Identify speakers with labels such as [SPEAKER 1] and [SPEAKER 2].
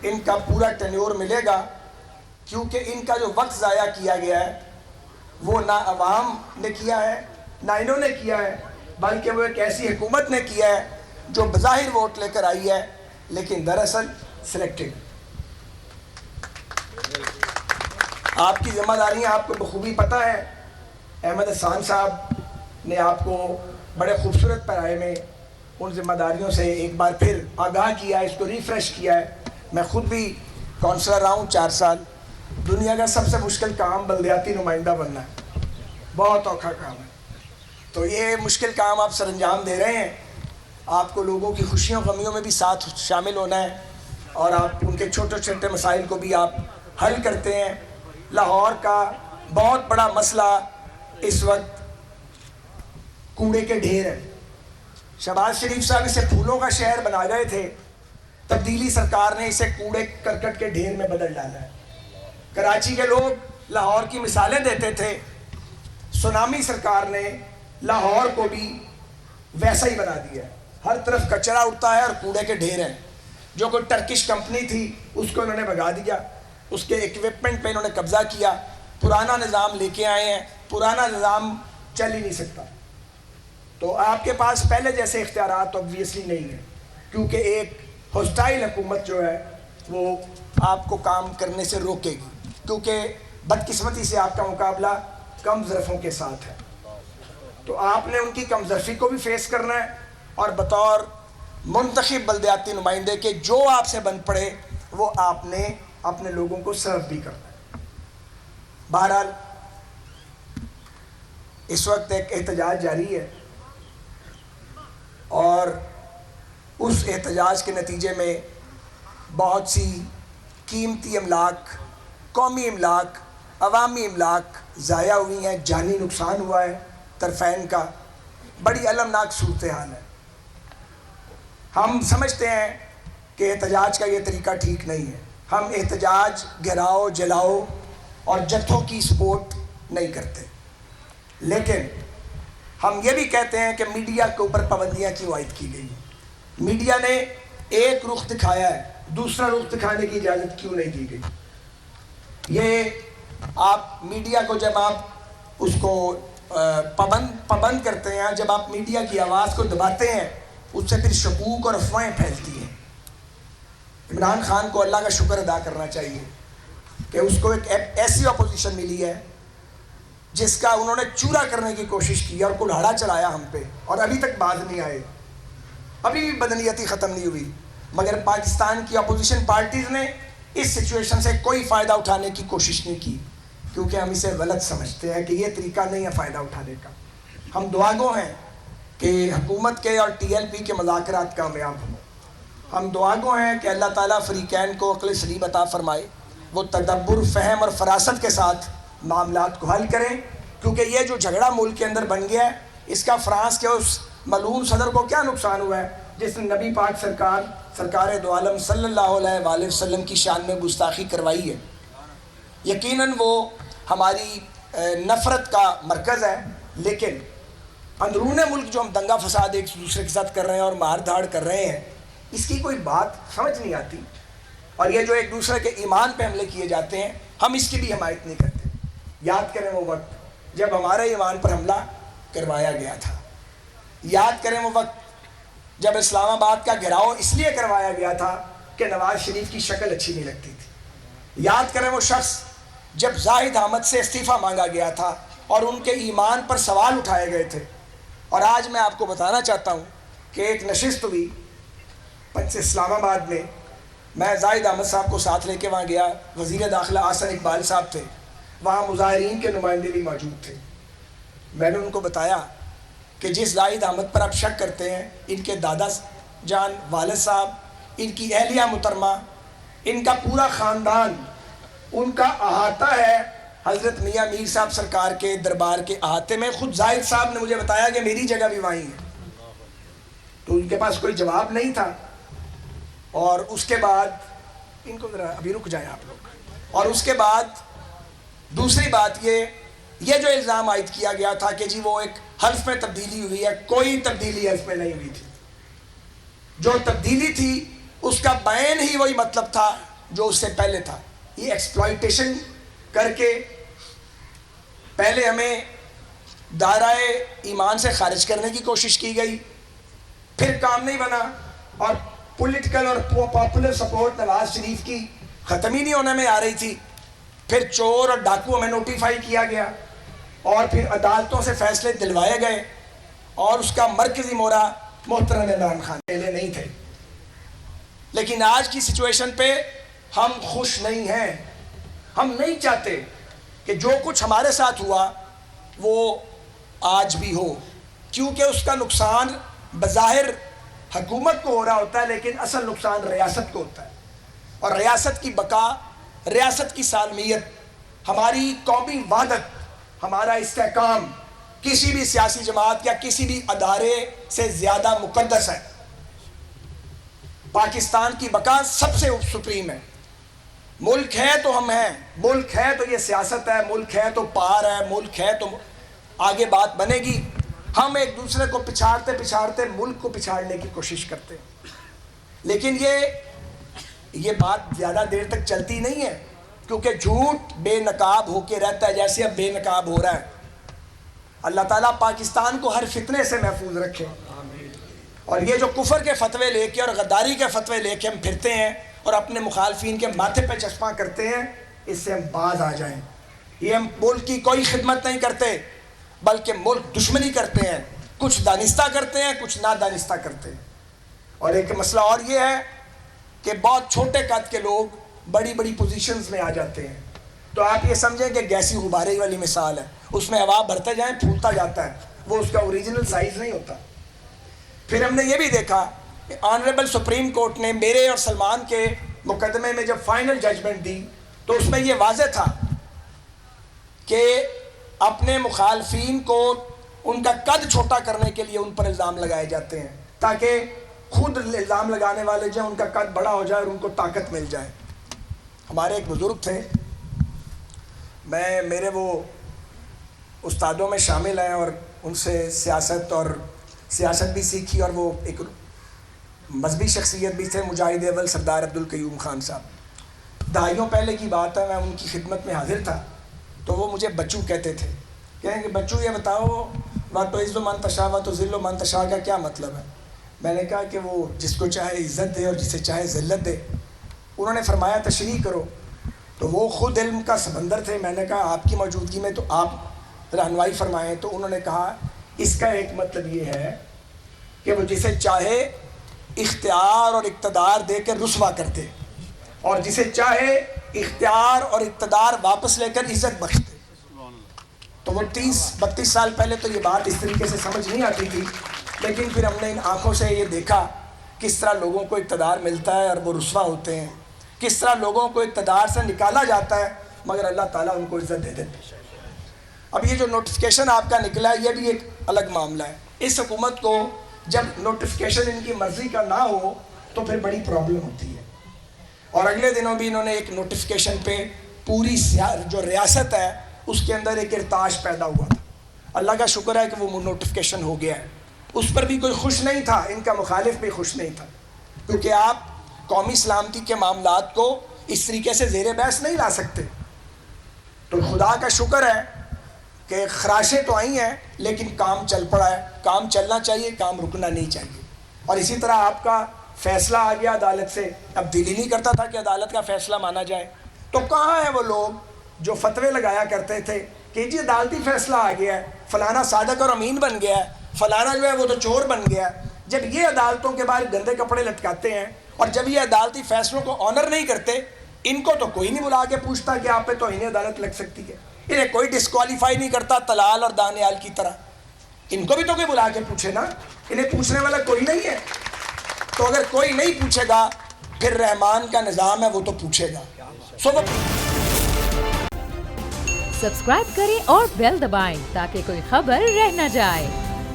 [SPEAKER 1] ان کا پورا ٹینیور ملے گا، کیونکہ ان کا جو وقت ضائع کیا گیا ہے وہ نہ عوام نے کیا ہے نہ انہوں نے کیا ہے، بلکہ وہ ایک ایسی حکومت نے کیا ہے جو بظاہر ووٹ لے کر آئی ہے لیکن دراصل سلیکٹڈ۔ آپ کی ذمہ داریاں آپ کو بخوبی پتہ ہے۔ احمد احسان صاحب نے آپ کو بڑے خوبصورت پیرائے میں ان ذمہ داریوں سے ایک بار پھر آگاہ کیا ہے، اس کو ریفریش کیا ہے۔ میں خود بھی کونسلر رہا ہوں 4 سال۔ دنیا کا سب سے مشکل کام بلدیاتی نمائندہ بننا ہے، بہت اوکھا کام ہے۔ تو یہ مشکل کام آپ سر انجام دے رہے ہیں۔ آپ کو لوگوں کی خوشیوں غمیوں میں بھی ساتھ شامل ہونا ہے، اور آپ ان کے چھوٹے چھوٹے مسائل کو بھی آپ حل کرتے ہیں۔ لاہور کا بہت بڑا مسئلہ اس وقت کوڑے کے ڈھیر ہے۔ شہباز شریف صاحب اسے پھولوں کا شہر بنا گئے تھے، تبدیلی سرکار نے اسے کوڑے کرکٹ کے ڈھیر میں بدل ڈالا ہے۔ کراچی کے لوگ لاہور کی مثالیں دیتے تھے، سونامی سرکار نے لاہور کو بھی ویسا ہی بنا دیا ہے۔ ہر طرف کچرا اڑتا ہے اور کوڑے کے ڈھیر ہیں۔ جو کوئی ٹرکش کمپنی تھی اس کو انہوں نے بھگا دیا، اس کے ایکوپمنٹ پہ انہوں نے قبضہ کیا، پرانا نظام لے کے آئے ہیں، پرانا نظام چل ہی نہیں سکتا۔ تو آپ کے پاس پہلے جیسے اختیارات obviously نہیں ہیں، کیونکہ ایک ہوسٹائل حکومت جو ہے وہ آپ کو کام کرنے سے روکے گی، کیونکہ بدقسمتی سے آپ کا مقابلہ کم ظرفوں کے ساتھ ہے۔ تو آپ نے ان کی کم ظرفی کو بھی فیس کرنا ہے، اور بطور منتخب بلدیاتی نمائندے کے جو آپ سے بن پڑے وہ آپ نے اپنے لوگوں کو سرو بھی کرنا ہے۔ بہرحال اس وقت ایک احتجاج جاری ہے، اور اس احتجاج کے نتیجے میں بہت سی قیمتی املاک، قومی املاک، عوامی املاک ضائع ہوئی ہیں، جانی نقصان ہوا ہے طرفین کا۔ بڑی المناک صورتحال ہے۔ ہم سمجھتے ہیں کہ احتجاج کا یہ طریقہ ٹھیک نہیں ہے۔ ہم احتجاج، گھیراؤ، جلاؤ اور جتھوں کی سپورٹ نہیں کرتے، لیکن ہم یہ بھی کہتے ہیں کہ میڈیا کے اوپر پابندیاں کیوں عائد کی گئی ہیں۔ میڈیا نے ایک رخ دکھایا ہے، دوسرا رخ دکھانے کی اجازت کیوں نہیں دی گئی؟ یہ آپ میڈیا کو جب آپ اس کو پابند کرتے ہیں، جب آپ میڈیا کی آواز کو دباتے ہیں، اس سے پھر شکوک اور افواہیں پھیلتی ہیں۔ عمران خان کو اللہ کا شکر ادا کرنا چاہیے کہ اس کو ایک ایسی اپوزیشن ملی ہے جس کا انہوں نے چورا کرنے کی کوشش کی اور کلہاڑا چلایا ہم پہ، اور ابھی تک باز نہیں آئے، ابھی بھی بدنیتی ختم نہیں ہوئی۔ مگر پاکستان کی اپوزیشن پارٹیز نے اس سچویشن سے کوئی فائدہ اٹھانے کی کوشش نہیں کی، کیونکہ ہم اسے غلط سمجھتے ہیں کہ یہ طریقہ نہیں ہے فائدہ اٹھانے کا۔ ہم دعاگو ہیں کہ حکومت کے اور ٹی ایل پی کے مذاکرات کامیاب ہوں۔ ہم دعاگو ہیں کہ اللہ تعالیٰ فریقین کو عقل سلیم عطا فرمائے، وہ تدبر، فہم اور فراست کے ساتھ معاملات کو حل کریں، کیونکہ یہ جو جھگڑا ملک کے اندر بن گیا ہے، اس کا فرانس کے اس ملعون صدر کو کیا نقصان ہوا ہے جس نے نبی پاک سرکار دو عالم صلی اللہ علیہ وآلہ وسلم کی شان میں گستاخی کروائی ہے۔ یقیناً وہ ہماری نفرت کا مرکز ہے، لیکن اندرون ملک جو ہم دنگا فساد ایک دوسرے کے ساتھ کر رہے ہیں اور مار دھاڑ کر رہے ہیں، اس کی کوئی بات سمجھ نہیں آتی، اور یہ جو ایک دوسرے کے ایمان پہ حملے کیے جاتے ہیں، ہم اس کی بھی حمایت نہیں کرتے۔ یاد کریں وہ وقت جب ہمارے ایمان پر حملہ کروایا گیا تھا، یاد کریں وہ وقت جب اسلام آباد کا گھیراؤ اس لیے کروایا گیا تھا کہ نواز شریف کی شکل اچھی نہیں لگتی تھی، یاد کریں وہ شخص جب زاہد احمد سے استعفیٰ مانگا گیا تھا اور ان کے ایمان پر سوال اٹھائے گئے تھے۔ اور آج میں آپ کو بتانا چاہتا ہوں کہ ایک نشست ہوئی اسلام آباد میں زاہد احمد صاحب کو ساتھ لے کے وہاں گیا، وزیر داخلہ احسن اقبال صاحب تھے، وہاں مظاہرین کے نمائندے بھی موجود تھے۔ میں نے ان کو بتایا کہ جس زاہد احمد پر آپ شک کرتے ہیں، ان کے دادا جان، والد صاحب، ان کی اہلیہ محترمہ، ان کا پورا خاندان، ان کا احاطہ ہے حضرت میاں میر صاحب سرکار کے دربار کے احاطے میں۔ خود زاہد صاحب نے مجھے بتایا کہ میری جگہ بھی وہیں ہے، تو ان کے پاس کوئی جواب نہیں تھا۔ اور اس کے بعد ان کو ذرا ابھی رک جائیں آپ لوگ، اور اس کے بعد دوسری بات یہ جو الزام عائد کیا گیا تھا کہ جی وہ ایک حلف میں تبدیلی ہوئی ہے، کوئی تبدیلی حلف میں نہیں ہوئی تھی۔ جو تبدیلی تھی اس کا بین ہی وہی مطلب تھا جو اس سے پہلے تھا. یہ ایکسپلائٹیشن کر کے پہلے ہمیں دائرہ ایمان سے خارج کرنے کی کوشش کی گئی, پھر کام نہیں بنا, اور پولیٹیکل اور پاپولر سپورٹ نواز شریف کی ختم ہی نہیں ہونے میں آ رہی تھی. پھر چور اور ڈاکو ہمیں نوٹیفائی کیا گیا, اور پھر عدالتوں سے فیصلے دلوائے گئے, اور اس کا مرکزی مورا محترم عمران خان نہیں تھے. لیکن آج کی سچویشن پہ ہم خوش نہیں ہیں. ہم نہیں چاہتے کہ جو کچھ ہمارے ساتھ ہوا وہ آج بھی ہو, کیونکہ اس کا نقصان بظاہر حکومت کو ہو رہا ہوتا ہے, لیکن اصل نقصان ریاست کو ہوتا ہے. اور ریاست کی بقا, ریاست کی سالمیت, ہماری قومی وحدت, ہمارا استحکام کسی بھی سیاسی جماعت یا کسی بھی ادارے سے زیادہ مقدس ہے. پاکستان کی بقا سب سے سپریم ہے. ملک ہے تو ہم ہیں, ملک ہے تو یہ سیاست ہے, ملک ہے تو پار ہے, ملک ہے تو آگے بات بنے گی. ہم ایک دوسرے کو پچھاڑتے پچھاڑتے ملک کو پچھاڑنے کی کوشش کرتے ہیں, لیکن یہ بات زیادہ دیر تک چلتی نہیں ہے, کیونکہ جھوٹ بے نقاب ہو کے رہتا ہے, جیسے اب بے نقاب ہو رہا ہے. اللہ تعالیٰ پاکستان کو ہر فتنے سے محفوظ رکھے. اور یہ جو کفر کے فتوے لے کے اور غداری کے فتوے لے کے ہم پھرتے ہیں اور اپنے مخالفین کے ماتھے پہ چشمہ کرتے ہیں, اس سے ہم باز آ جائیں. یہ ہم ملک کی کوئی خدمت نہیں کرتے, بلکہ ملک دشمنی کرتے ہیں. کچھ دانستہ کرتے ہیں, کچھ نادانستہ کرتے ہیں. اور ایک مسئلہ اور یہ ہے کہ بہت چھوٹے قد کے لوگ بڑی بڑی پوزیشنز میں آ جاتے ہیں. تو آپ یہ سمجھیں کہ گیسی غبارے والی مثال ہے, اس میں ہوا بھرتے جائیں پھولتا جاتا ہے, وہ اس کا اوریجنل سائز نہیں ہوتا. پھر ہم نے یہ بھی دیکھا کہ آنریبل سپریم کورٹ نے میرے اور سلمان کے مقدمے میں جب فائنل ججمنٹ دی تو اس میں یہ واضح تھا کہ اپنے مخالفین کو ان کا قد چھوٹا کرنے کے لیے ان پر الزام لگائے جاتے ہیں, تاکہ خود الزام لگانے والے جو ان کا قد بڑا ہو جائے اور ان کو طاقت مل جائے. ہمارے ایک بزرگ تھے, میرے وہ استادوں میں شامل ہیں, اور ان سے سیاست بھی سیکھی, اور وہ ایک مذہبی شخصیت بھی تھے, مجاہد اول سردار عبدالقیوم خان صاحب. دہائیوں پہلے کی بات ہے, میں ان کی خدمت میں حاضر تھا, تو وہ مجھے بچو کہتے تھے. کہیں کہ بچو یہ بتاؤ وَتُعِزُّ مَن تَشَاءُ وَتُذِلُّ مَن تَشَاءُ کا کیا مطلب ہے؟ میں نے کہا کہ وہ جس کو چاہے عزت دے اور جسے چاہے ذلت دے. انہوں نے فرمایا تشریح کرو. تو وہ خود علم کا سمندر تھے. میں نے کہا آپ کی موجودگی میں تو آپ رہنمائی فرمائیں. تو انہوں نے کہا اس کا ایک مطلب یہ ہے کہ وہ جسے چاہے اختیار اور اقتدار دے کے رسوا کرتے, اور جسے چاہے اختیار اور اقتدار واپس لے کر عزت بخشتے. تو وہ 30-32 سال پہلے تو یہ بات اس طریقے سے سمجھ نہیں آتی تھی, لیکن پھر ہم نے ان آنکھوں سے یہ دیکھا کس طرح لوگوں کو اقتدار ملتا ہے اور وہ رسوا ہوتے ہیں, کس طرح لوگوں کو اقتدار سے نکالا جاتا ہے مگر اللہ تعالیٰ ان کو عزت دے دیتے. اب یہ جو نوٹیفیکیشن آپ کا نکلا ہے یہ بھی ایک الگ معاملہ ہے. اس حکومت کو جب نوٹیفیکیشن ان کی مرضی کا نہ ہو تو پھر بڑی پرابلم ہوتی ہے. اور اگلے دنوں بھی انہوں نے ایک نوٹیفیکیشن پہ پوری جو ریاست ہے اس کے اندر ایک ارتعاش پیدا ہوا تھا. اللہ کا شکر ہے کہ وہ نوٹیفیکیشن ہو گیا ہے. اس پر بھی کوئی خوش نہیں تھا, ان کا مخالف بھی خوش نہیں تھا, کیونکہ آپ قومی سلامتی کے معاملات کو اس طریقے سے زیر بحث نہیں لا سکتے. تو خدا کا شکر ہے کہ خراشیں تو آئی ہیں لیکن کام چل پڑا ہے. کام چلنا چاہیے, کام رکنا نہیں چاہیے. اور اسی طرح آپ کا فیصلہ آ گیا عدالت سے, اب دل ہی نہیں کرتا تھا کہ عدالت کا فیصلہ مانا جائے. تو کہاں ہیں وہ لوگ جو فتوے لگایا کرتے تھے کہ جی عدالتی فیصلہ آ گیا ہے, فلانا صادق اور امین بن گیا ہے, فلانا جو ہے وہ تو چور بن گیا ہے. جب یہ عدالتوں کے باہر گندے کپڑے لٹکاتے ہیں اور جب یہ عدالتی فیصلوں کو آنر نہیں کرتے, ان کو تو کوئی نہیں بلا کے پوچھتا کہ آپ پہ توہین عدالت لگ سکتی ہے. انہیں کوئی ڈسکوالیفائی نہیں کرتا تلال اور دانیال کی طرح. ان کو بھی تو کوئی بلا کے پوچھے نا, انہیں پوچھنے والا کوئی نہیں ہے. تو اگر کوئی نہیں پوچھے گا پھر رحمان کا نظام ہے وہ تو پوچھے گا.
[SPEAKER 2] سبسکرائب کریں اور بیل دبائیں تاکہ کوئی خبر رہ نہ جائے.